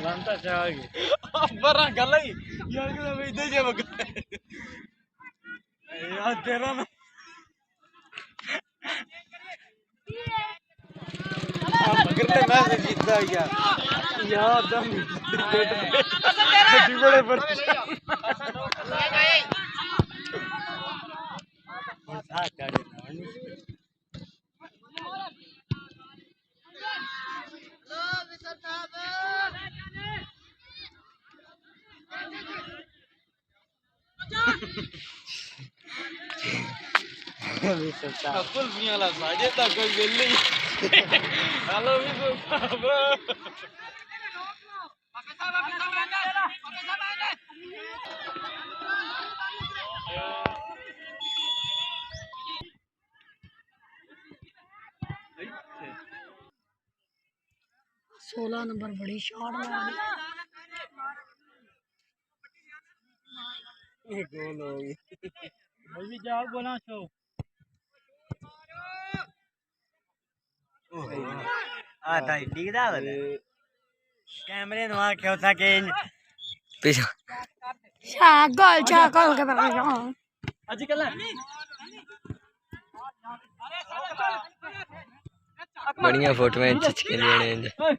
लंता चाहेगी बरा गल ही यार कि मैं इधर जे बग यार तेरा ना मगर ले मैं जीतदा यार दम क्रिकेट बड़े पर साथ करे कुल पियाला साजे ता कोई गल नहीं हेलो भी तो सोलह नंबर बड़ी शॉट मारी गोल हो गई भाई जाओ बोला छो आ ताई दिखदा है कैमरे नो आखे था के पीछे गोल के बड़ा आजकल बढ़िया फोटो है खींच के लिए